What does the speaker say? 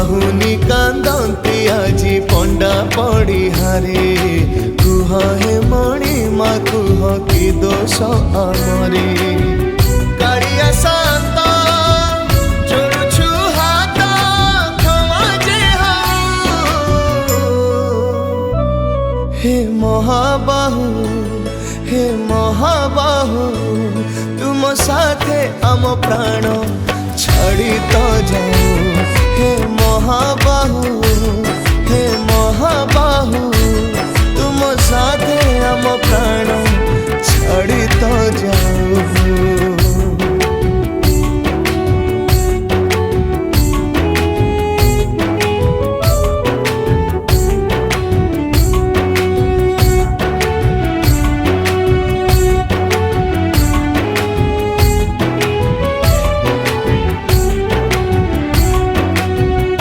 पाहुनी कांदती आजी पंडा पड़ी हारे कुह हे मणि मा कुह कि दोष आमरे कालिया शांत जोड़ुछु हाथ क्षमा जे हे महाबाहु हे महाबाहु तुम साथे आम प्राण छाड़ी तो जा